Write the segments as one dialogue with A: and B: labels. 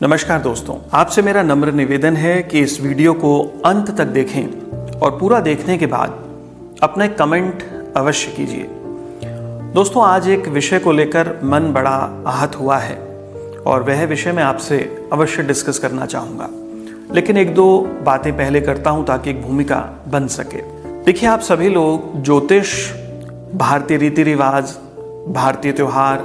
A: नमस्कार दोस्तों, आपसे मेरा नम्र निवेदन है कि इस वीडियो को अंत तक देखें और पूरा देखने के बाद अपना एक कमेंट अवश्य कीजिए। दोस्तों, आज एक विषय को लेकर मन बड़ा आहत हुआ है और वह विषय मैं आपसे अवश्य डिस्कस करना चाहूँगा, लेकिन एक दो बातें पहले करता हूँ ताकि एक भूमिका बन सके। देखिए, आप सभी लोग ज्योतिष, भारतीय रीति रिवाज, भारतीय त्यौहार,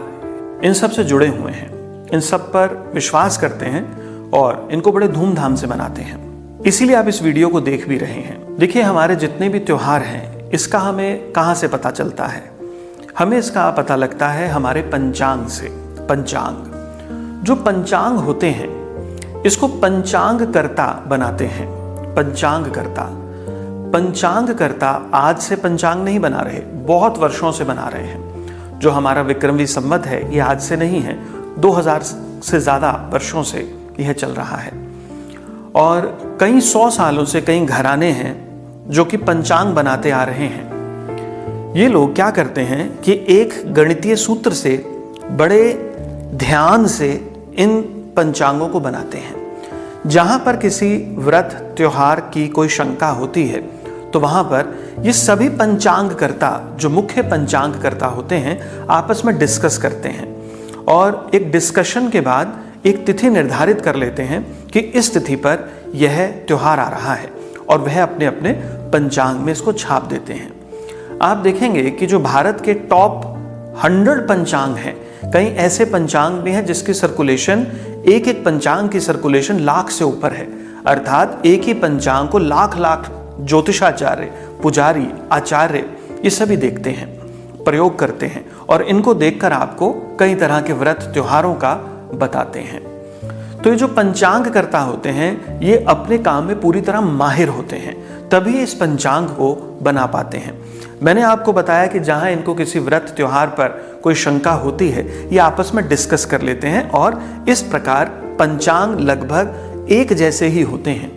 A: इन सब से जुड़े हुए हैं, इन सब पर विश्वास करते हैं और इनको बड़े धूमधाम से मनाते हैं। इसीलिए आप इस वीडियो को देख भी रहे हैं। देखिए, हमारे जितने भी त्योहार हैं, इसका हमें कहाँ से पता चलता है? हमें इसका पता लगता है हमारे पंचांग से। पंचांग, जो पंचांग होते हैं, इसको पंचांगकर्ता बनाते हैं। पंचांगकर्ता, पंचांगकर्ता आज से पंचांग नहीं बना रहे, बहुत वर्षों से बना रहे हैं। जो हमारा विक्रमी संवत है, ये आज से नहीं है, 2000 से ज़्यादा वर्षों से यह चल रहा है और कई 100 सालों से कई घराने हैं जो कि पंचांग बनाते आ रहे हैं। ये लोग क्या करते हैं कि एक गणितीय सूत्र से बड़े ध्यान से इन पंचांगों को बनाते हैं। जहाँ पर किसी व्रत त्योहार की कोई शंका होती है तो वहाँ पर ये सभी पंचांगकर्ता, जो मुख्य पंचांगकर्ता होते हैं, आपस में डिस्कस करते हैं और एक डिस्कशन के बाद एक तिथि निर्धारित कर लेते हैं कि इस तिथि पर यह त्योहार आ रहा है और वह अपने अपने पंचांग में इसको छाप देते हैं। आप देखेंगे कि जो भारत के टॉप 100 पंचांग हैं, कई ऐसे पंचांग भी हैं जिसकी सर्कुलेशन, एक एक पंचांग की सर्कुलेशन लाख से ऊपर है। अर्थात एक ही पंचांग को लाख लाख ज्योतिषाचार्य, पुजारी, आचार्य ये सभी देखते हैं, प्रयोग करते हैं और इनको देखकर आपको कई तरह के व्रत त्योहारों का बताते हैं। तो ये जो पंचांगकर्ता होते हैं, ये अपने काम में पूरी तरह माहिर होते हैं, तभी इस पंचांग को बना पाते हैं। मैंने आपको बताया कि जहां इनको किसी व्रत त्योहार पर कोई शंका होती है, ये आपस में डिस्कस कर लेते हैं और इस प्रकार पंचांग लगभग एक जैसे ही होते हैं।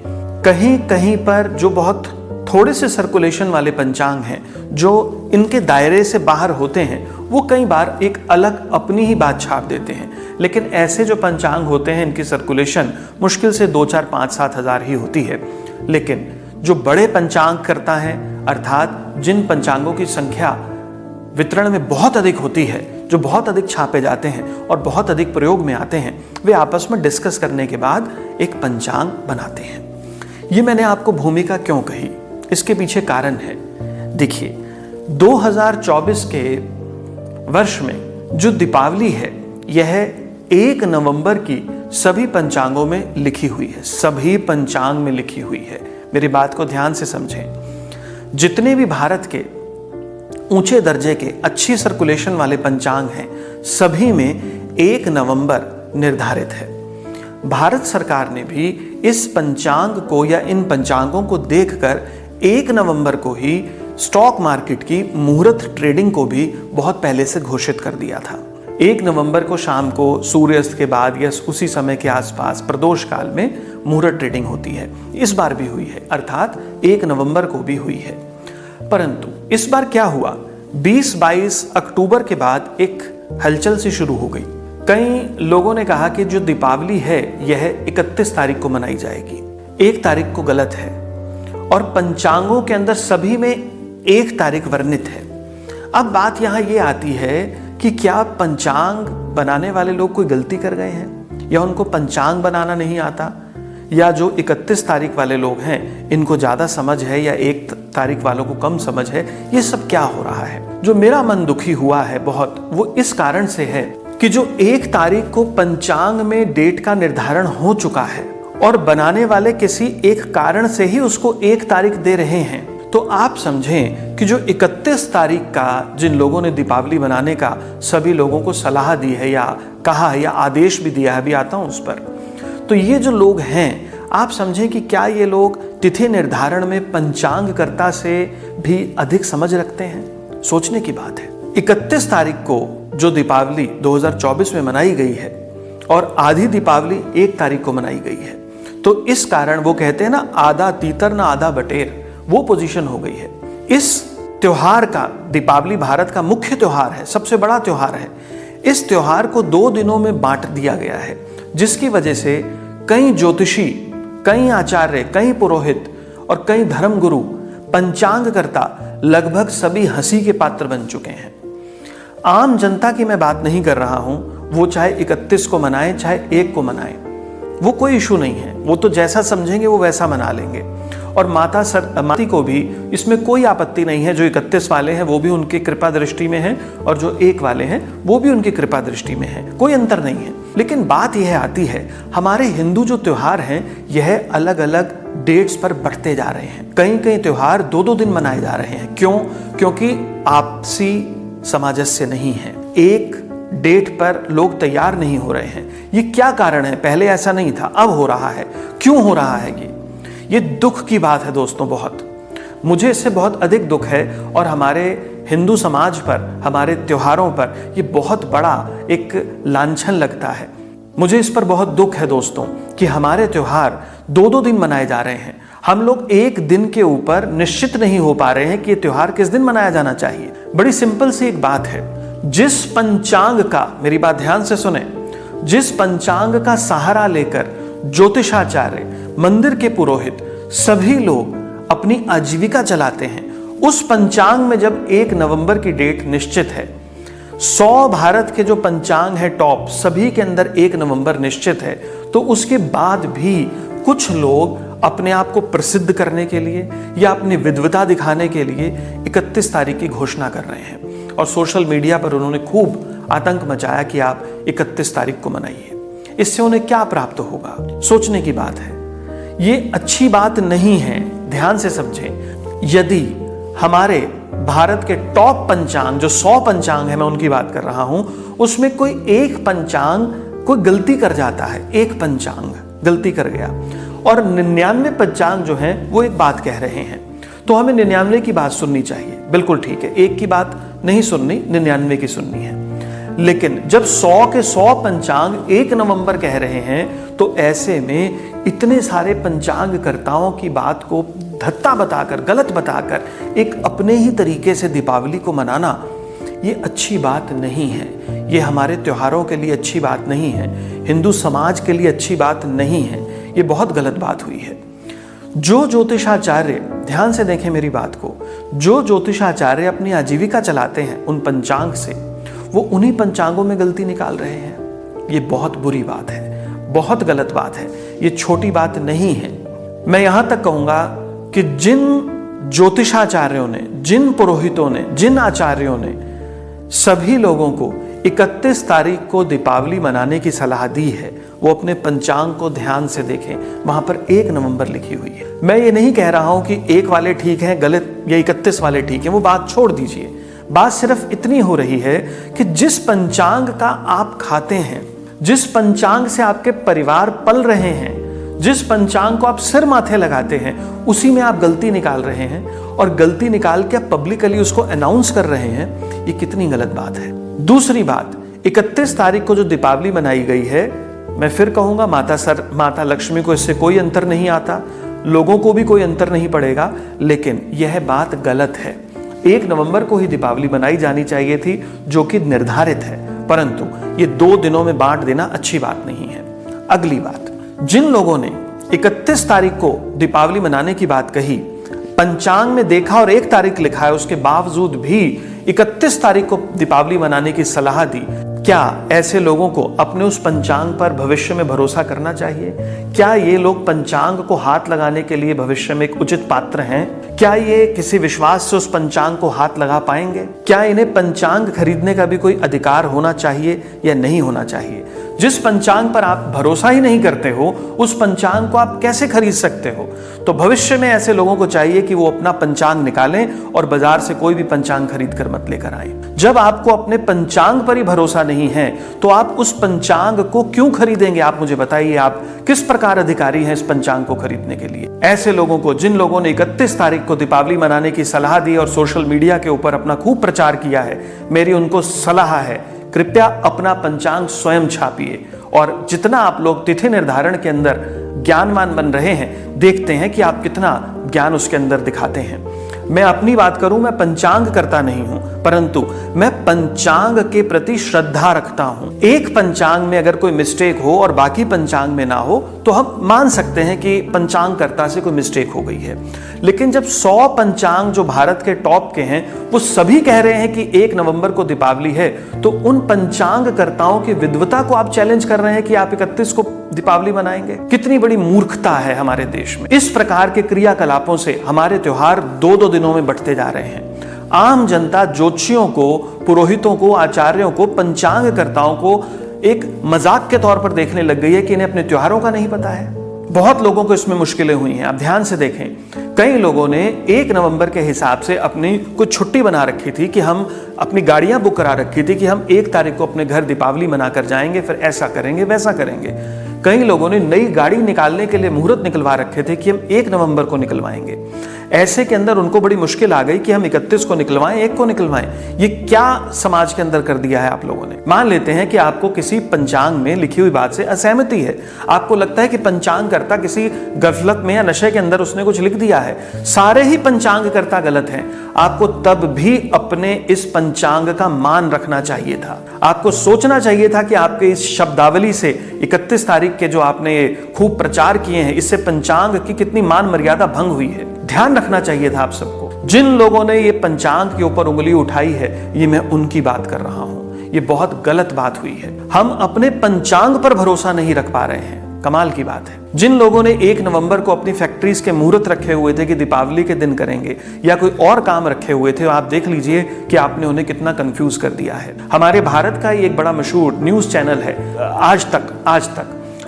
A: कहीं कहीं पर जो बहुत थोड़े से सर्कुलेशन वाले पंचांग हैं, जो इनके दायरे से बाहर होते हैं, वो कई बार एक अलग अपनी ही बात छाप देते हैं। लेकिन ऐसे जो पंचांग होते हैं, इनकी सर्कुलेशन मुश्किल से 2, 4, 5, 7 हज़ार ही होती है। लेकिन जो बड़े पंचांग करता है, अर्थात जिन पंचांगों की संख्या वितरण में बहुत अधिक होती है, जो बहुत अधिक छापे जाते हैं और बहुत अधिक प्रयोग में आते हैं, वे आपस में डिस्कस करने के बाद एक पंचांग बनाते हैं। ये मैंने आपको भूमिका क्यों कही, इसके पीछे कारण है। देखिए, 2024 के वर्ष में जो दीपावली है, यह 1 नवंबर की सभी पंचांगों में लिखी हुई है, सभी पंचांग में लिखी हुई है। मेरी बात को ध्यान से समझें। जितने भी भारत के ऊंचे दर्जे के अच्छी सर्कुलेशन वाले पंचांग हैं, सभी में 1 नवंबर निर्धारित है। भारत सरकार ने भी इस पंचांग को या इन पंचांगों को देखकर 1 नवंबर को ही स्टॉक मार्केट की मुहूर्त ट्रेडिंग को भी बहुत पहले से घोषित कर दिया था। 1 नवंबर को शाम को सूर्यास्त के बाद या उसी समय के आसपास प्रदोष काल में मुहूर्त ट्रेडिंग होती है। इस बार भी हुई है, अर्थात 1 नवंबर को भी हुई है। परंतु इस बार क्या हुआ, 20-22 अक्टूबर के बाद एक हलचल सी शुरू हो गई। कई लोगों ने कहा कि जो दीपावली है, यह 31 तारीख को मनाई जाएगी, 1 तारीख को गलत है और पंचांगों के अंदर सभी में 1 तारीख वर्णित है। अब बात यहां ये आती है कि क्या पंचांग बनाने वाले लोग कोई गलती कर गए हैं, या उनको पंचांग बनाना नहीं आता, या जो 31 तारीख वाले लोग हैं इनको ज्यादा समझ है या 1 तारीख वालों को कम समझ है। ये सब क्या हो रहा है? जो मेरा मन दुखी हुआ है बहुत, वो इस कारण से है कि जो 1 तारीख को पंचांग में डेट का निर्धारण हो चुका है और बनाने वाले किसी एक कारण से ही उसको 1 तारीख दे रहे हैं, तो आप समझें कि जो 31 तारीख का जिन लोगों ने दीपावली बनाने का सभी लोगों को सलाह दी है या कहा है या आदेश भी दिया है, अभी आता हूं उस पर, तो ये जो लोग हैं, आप समझें कि क्या ये लोग तिथि निर्धारण में पंचांगकर्ता से भी अधिक समझ रखते हैं? सोचने की बात है। 31 तारीख को जो दीपावली 2024 में मनाई गई है और आधी दीपावली 1 तारीख को मनाई गई है, तो इस कारण वो कहते हैं ना, आधा तीतर ना आधा बटेर, वो पोजीशन हो गई है। इस त्योहार का, दीपावली भारत का मुख्य त्योहार है, सबसे बड़ा त्योहार है। इस त्योहार को 2 दिनों में बांट दिया गया है। जिसकी वजह से कई ज्योतिषी, कई आचार्य, कई पुरोहित और कई धर्मगुरु, पंचांगकर्ता लगभग सभी हंसी के पात्र बन चुके हैं। आम जनता की मैं बात नहीं कर रहा हूं, वो चाहे 31 को मनाए चाहे 1 को मनाए, वो कोई इशू नहीं है। वो तो जैसा समझेंगे वो वैसा मना लेंगे। और माता को भी इसमें कोई आपत्ति नहीं है। जो 31 वाले हैं वो भी उनकी कृपा दृष्टि में हैं और जो 1 वाले हैं वो भी उनकी कृपा दृष्टि में है, कोई अंतर नहीं है। लेकिन बात यह आती है, हमारे हिंदू जो त्योहार हैं यह अलग अलग डेट्स पर बढ़ते जा रहे हैं। कई कई त्योहार 2-2 दिन मनाए जा रहे हैं। क्यों? क्योंकि आपसी सामंजस्य नहीं है, एक डेट पर लोग तैयार नहीं हो रहे हैं। ये क्या कारण है? पहले ऐसा नहीं था, अब हो रहा है। क्यों हो रहा है? ये दुख की बात है दोस्तों। बहुत, मुझे इससे बहुत अधिक दुख है और हमारे हिंदू समाज पर, हमारे त्योहारों पर ये बहुत बड़ा एक लांछन लगता है। मुझे इस पर बहुत दुख है दोस्तों कि हमारे त्योहार 2-2 दिन मनाए जा रहे हैं। हम लोग एक दिन के ऊपर निश्चित नहीं हो पा रहे हैं कि ये त्योहार किस दिन मनाया जाना चाहिए। बड़ी सिंपल सी एक बात है, जिस पंचांग का, मेरी बात ध्यान से सुने, जिस पंचांग का सहारा लेकर ज्योतिषाचार्य, मंदिर के पुरोहित, सभी लोग अपनी आजीविका चलाते हैं, उस पंचांग में जब 1 नवंबर की डेट निश्चित है, 100 भारत के जो पंचांग है टॉप, सभी के अंदर 1 नवंबर निश्चित है, तो उसके बाद भी कुछ लोग अपने आप को प्रसिद्ध करने के लिए या अपनी विद्वता दिखाने के लिए 31 तारीख की घोषणा कर रहे हैं और सोशल मीडिया पर उन्होंने खूब आतंक मचाया कि आप 31 तारीख को मनाइए। इससे उन्हें क्या प्राप्त होगा? सोचने की बात है। ये अच्छी बात नहीं है, ध्यान से समझें। यदि हमारे भारत के टॉप पंचांग, जो 100 पंचांग है, मैं उनकी बात कर रहा हूं, उसमें कोई एक पंचांग कोई गलती कर जाता है, एक पंचांग गलती कर गया और 99 पंचांग जो हैं वो एक बात कह रहे हैं, तो हमें 99 की बात सुननी चाहिए। बिल्कुल ठीक है, एक की बात नहीं सुननी, 99 की सुननी है। लेकिन जब 100 के 100 पंचांग 1 नवंबर कह रहे हैं, तो ऐसे में इतने सारे पंचांग कर्ताओं की बात को धत्ता बताकर, गलत बताकर, एक अपने ही तरीके से दीपावली को मनाना, ये अच्छी बात नहीं है। ये हमारे त्योहारों के लिए अच्छी बात नहीं है, हिंदू समाज के लिए अच्छी बात नहीं है। ये बहुत गलत बात हुई है। जो ज्योतिषाचार्य, ध्यान से देखें मेरी बात को, जो ज्योतिषाचार्य अपनी आजीविका चलाते हैं उन पंचांग से, वो उन्हीं पंचांगों में गलती निकाल रहे हैं। ये बहुत बुरी बात है, बहुत गलत बात है, ये छोटी बात नहीं है। मैं यहां तक कहूंगा कि जिन ज्योतिषाचार्यों ने, जिन पुरोहितों ने, जिन आचार्यों ने सभी लोगों को 31 तारीख को दीपावली मनाने की सलाह दी है, वो अपने पंचांग को ध्यान से देखें, वहां पर 1 नवंबर लिखी हुई है। मैं ये नहीं कह रहा हूं कि 1 वाले ठीक हैं, गलत, या 31 वाले ठीक हैं, वो बात छोड़ दीजिए। बात सिर्फ इतनी हो रही है कि जिस पंचांग का आप खाते हैं, जिस पंचांग से आपके परिवार पल रहे हैं, जिस पंचांग को आप सिर माथे लगाते हैं, उसी में आप गलती निकाल रहे हैं और गलती निकाल के आप पब्लिकली उसको अनाउंस कर रहे हैं। ये कितनी गलत बात है। दूसरी बात, 31 तारीख को जो दीपावली मनाई गई है, मैं फिर कहूंगा माता लक्ष्मी को इससे कोई अंतर नहीं आता, लोगों को भी कोई अंतर नहीं पड़ेगा, लेकिन यह बात गलत है। 1 नवंबर को ही दीपावली मनाई जानी चाहिए थी, जो कि निर्धारित है, परंतु ये 2 दिनों में बांट देना अच्छी बात नहीं है। अगली बात, जिन लोगों ने 31 तारीख को दीपावली मनाने की बात कही, पंचांग में देखा और 1 तारीख लिखा है, उसके बावजूद भी 31 तारीख को दीपावली मनाने की सलाह दी, क्या ऐसे लोगों को अपने उस पंचांग पर भविष्य में भरोसा करना चाहिए? क्या ये लोग पंचांग को हाथ लगाने के लिए भविष्य में एक उचित पात्र हैं? क्या ये किसी विश्वास से उस पंचांग को हाथ लगा पाएंगे? क्या इन्हें पंचांग खरीदने का भी कोई अधिकार होना चाहिए या नहीं होना चाहिए? जिस पंचांग पर आप भरोसा ही नहीं करते हो, उस पंचांग को आप कैसे खरीद सकते हो? तो भविष्य में ऐसे लोगों को चाहिए कि वो अपना पंचांग निकालें और बाजार से कोई भी पंचांग खरीद कर मत लेकर आए। जब आपको अपने पंचांग पर ही भरोसा नहीं है, तो आप उस पंचांग को क्यों खरीदेंगे? आप मुझे बताइए, आप किस प्रकार अधिकारी हैं इस पंचांग को खरीदने के लिए? ऐसे लोगों को, जिन लोगों ने 31 तारीख को दीपावली मनाने की सलाह दी और सोशल मीडिया के ऊपर अपना खूब प्रचार किया है, मेरी उनको सलाह है, कृपया अपना पंचांग स्वयं छापिए और जितना आप लोग तिथि निर्धारण के अंदर ज्ञानवान बन रहे हैं, देखते हैं कि आप कितना ज्ञान उसके अंदर दिखाते हैं। मैं अपनी बात करूं, मैं पंचांग करता नहीं हूं, परंतु मैं पंचांग के प्रति श्रद्धा रखता हूं। एक पंचांग में अगर कोई मिस्टेक हो और बाकी पंचांग में ना हो तो हम मान सकते हैं कि पंचांग कर्ता से कोई मिस्टेक हो गई है। लेकिन जब 100 पंचांग जो भारत के टॉप के हैं वो सभी कह रहे हैं कि 1 नवंबर को दीपावली है, तो उन पंचांग कर्ताओं की विद्वता को आप चैलेंज कर रहे हैं कि आप 31 को दीपावली मनाएंगे। कितनी बड़ी मूर्खता है हमारे देश में। इस प्रकार के क्रियाकलापों से हमारे त्योहार 2-2 दिनों में बढ़ते जा रहे हैं। आम जनता ज्योतिषियों को, पुरोहितों को, आचार्यों को, पंचांग कर्ताओं को एक मजाक के तौर पर देखने लग गई है कि इन्हें अपने त्योहारों का नहीं पता है। बहुत लोगों को इसमें मुश्किलें हुई हैं। आप ध्यान से देखें, कई लोगों ने 1 नवंबर के हिसाब से अपनी कुछ छुट्टी बना रखी थी कि हम अपनी गाड़ियां बुक करा रखी थी कि हम 1 तारीख को अपने घर दीपावली मनाकर जाएंगे, फिर ऐसा करेंगे, वैसा करेंगे। कई लोगों ने नई गाड़ी निकालने के लिए मुहूर्त निकलवा रखे थे कि हम 1 नवंबर को निकलवाएंगे। ऐसे के अंदर उनको बड़ी मुश्किल आ गई कि हम 31 को निकलवाएं, 1 को निकलवाएं। ये क्या समाज के अंदर कर दिया है आप लोगों ने। मान लेते हैं कि आपको किसी पंचांग में लिखी हुई बात से असहमति है, आपको लगता है कि पंचांग कर्ता किसी गफलत में या नशे के अंदर उसने कुछ लिख दिया है, सारे ही पंचांग कर्ता गलत हैं, आपको तब भी अपने इस पंचांग का मान रखना चाहिए था। आपको सोचना चाहिए था कि आपके इस शब्दावली से 31 तारीख के जो आपने खूब प्रचार किए हैं, इससे पंचांग की कितनी मान मर्यादा भंग हुई है। ध्यान रखना चाहिए था आप सबको। जिन लोगों ने ये पंचांग के ऊपर उंगली उठाई है, ये मैं उनकी बात कर रहा हूं। ये बहुत गलत बात हुई है। हम अपने पंचांग पर भरोसा नहीं रख पा रहे हैं। कमाल की बात है। जिन लोगों ने 1 नवंबर को अपनी फैक्ट्रीज के मुहूर्त रखे हुए थे कि दीपावली के दिन करेंगे, या कोई और काम रखे हुए थे, आप देख लीजिए कि आपने उन्हें कितना कंफ्यूज कर दिया है। हमारे भारत का एक बड़ा मशहूर न्यूज चैनल है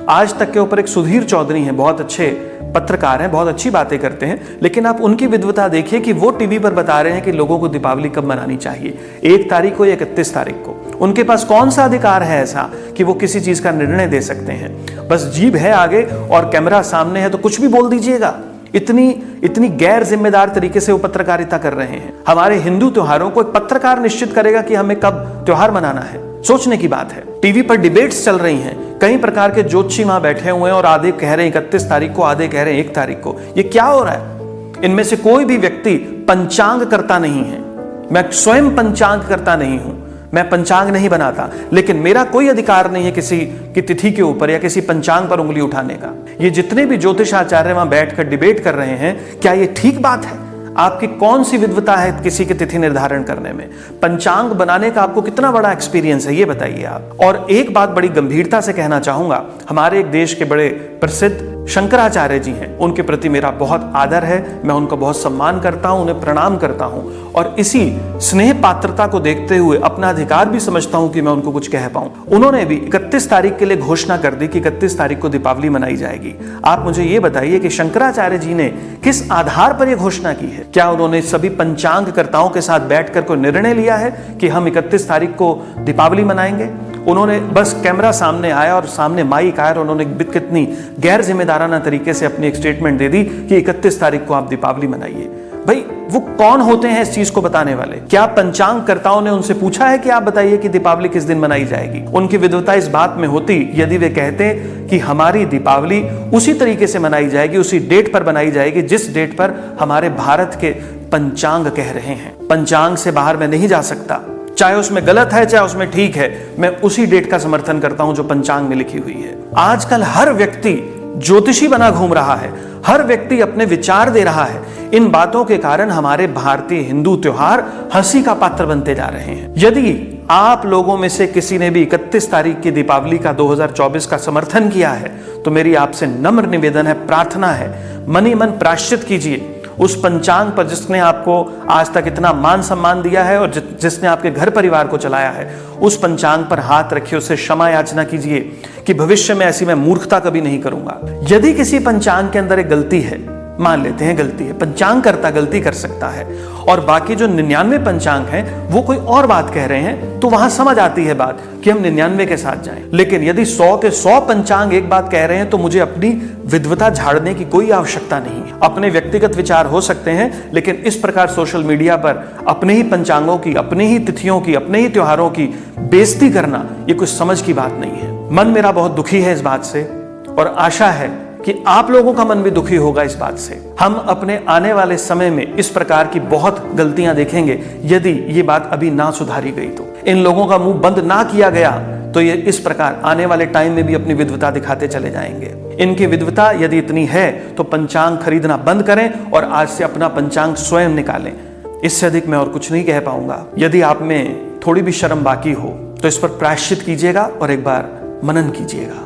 A: आज तक के ऊपर एक सुधीर चौधरी हैं, बहुत अच्छे पत्रकार हैं, बहुत अच्छी बातें करते हैं, लेकिन आप उनकी विद्वता देखिए कि वो टीवी पर बता रहे हैं कि लोगों को दीपावली कब मनानी चाहिए, 1 तारीख को या 31 तारीख को। उनके पास कौन सा अधिकार है ऐसा कि वो किसी चीज का निर्णय दे सकते हैं। बस जीभ है आगे और कैमरा सामने है तो कुछ भी बोल दीजिएगा। इतनी गैर जिम्मेदार तरीके से वो पत्रकारिता कर रहे हैं। हमारे हिंदू त्योहारों को एक पत्रकार निश्चित करेगा कि हमें कब त्योहार मनाना है, सोचने की बात है। टीवी पर डिबेट्स चल रही हैं, कई प्रकार के ज्योतिषी वहां बैठे हुए हैं और आधे कह रहे हैं 31 तारीख को, आधे कह रहे हैं 1 तारीख को। ये क्या हो रहा है? इनमें से कोई भी व्यक्ति पंचांग करता नहीं है। मैं स्वयं पंचांग करता नहीं हूं, मैं पंचांग नहीं बनाता, लेकिन मेरा कोई अधिकार नहीं है किसी की तिथि के ऊपर या किसी पंचांग पर उंगली उठाने का। ये जितने भी ज्योतिष आचार्य वहां बैठकर डिबेट कर रहे हैं, क्या ये ठीक बात है? आपकी कौन सी विद्वता है किसी की तिथि निर्धारण करने में? पंचांग बनाने का आपको कितना बड़ा एक्सपीरियंस है, ये बताइए आप। और एक बात बड़ी गंभीरता से कहना चाहूंगा, हमारे एक देश के बड़े प्रसिद्ध शंकराचार्य जी हैं, उनके प्रति मेरा बहुत आदर है, मैं उनका बहुत सम्मान करता हूं, उन्हें प्रणाम करता हूं, और इसी स्नेह पात्रता को देखते हुए अपना अधिकार भी समझता हूं कि मैं उनको कुछ कह पाऊं। उन्होंने भी 31 तारीख के लिए घोषणा कर दी कि 31 तारीख को दीपावली मनाई जाएगी। आप मुझे ये बताइए कि शंकराचार्य जी ने किस आधार पर यह घोषणा की है? क्या उन्होंने सभी पंचांग कर्ताओं के साथ बैठकर कोई निर्णय लिया है कि हम 31 तारीख को दीपावली मनाएंगे? उन्होंने बस कैमरा सामने आया और सामने माइक आया और उन्होंने कितनी गैर जिम्मेदाराना तरीके से अपनी एक स्टेटमेंट दे दी कि 31 तारीख को आप दीपावली मनाइए। भाई वो कौन होते हैं इस चीज को बताने वाले? क्या पंचांग कर्ताओं ने उनसे पूछा है कि आप बताइए कि दीपावली किस दिन मनाई जाएगी? उनकी विद्वता इस बात में होती यदि वे कहते कि हमारी दीपावली उसी तरीके से मनाई जाएगी, उसी डेट पर बनाई जाएगी जिस डेट पर हमारे भारत के पंचांग कह रहे हैं। पंचांग से बाहर मैं नहीं जा सकता, चाहे उसमें गलत है चाहे उसमें ठीक है, मैं उसी डेट का समर्थन करता हूं जो पंचांग में लिखी हुई है। आजकल हर व्यक्ति ज्योतिषी बना घूम रहा है, हर व्यक्ति अपने विचार दे रहा है। इन बातों के कारण हमारे भारतीय हिंदू त्योहार हंसी का पात्र बनते जा रहे हैं। यदि आप लोगों में से किसी ने भी 31 तारीख की दीपावली का 2024 का समर्थन किया है तो मेरी आपसे नम्र निवेदन है, प्रार्थना है, मनी मन प्रायश्चित कीजिए उस पंचांग पर जिसने आपको आज तक इतना मान सम्मान दिया है और जिसने आपके घर परिवार को चलाया है। उस पंचांग पर हाथ रखिए, उससे क्षमा याचना कीजिए कि भविष्य में ऐसी मैं मूर्खता कभी नहीं करूंगा। यदि किसी पंचांग के अंदर एक गलती है, मान लेते हैं गलती है, पंचांग कर्ता गलती कर सकता है, और बाकी जो 99 पंचांग हैं वो कोई और बात कह रहे हैं, तो वहां समझ आती है बात कि हम 99 के साथ जाएं। लेकिन यदि 100 के 100 पंचांग एक बात कह रहे हैं तो मुझे अपनी विद्वता झाड़ने की कोई आवश्यकता नहीं है। अपने व्यक्तिगत विचार हो सकते हैं, लेकिन इस प्रकार सोशल मीडिया पर अपने ही पंचांगों की, अपने ही तिथियों की, अपने ही त्योहारों की बेइज्जती करना ये कुछ समझ की बात नहीं है। मन मेरा बहुत दुखी है इस बात से, और आशा है कि आप लोगों का मन भी दुखी होगा इस बात से। हम अपने आने वाले समय में इस प्रकार की बहुत गलतियां देखेंगे यदि ये बात अभी ना सुधारी गई तो। इन लोगों का मुंह बंद ना किया गया तो ये इस प्रकार आने वाले टाइम में भी अपनी विद्वता दिखाते चले जाएंगे। इनकी विद्वता यदि इतनी है तो पंचांग खरीदना बंद करें और आज से अपना पंचांग स्वयं निकालें। इससे अधिक मैं और कुछ नहीं कह पाऊंगा। यदि आप में थोड़ी भी शर्म बाकी हो तो इस पर प्रायश्चित कीजिएगा और एक बार मनन कीजिएगा।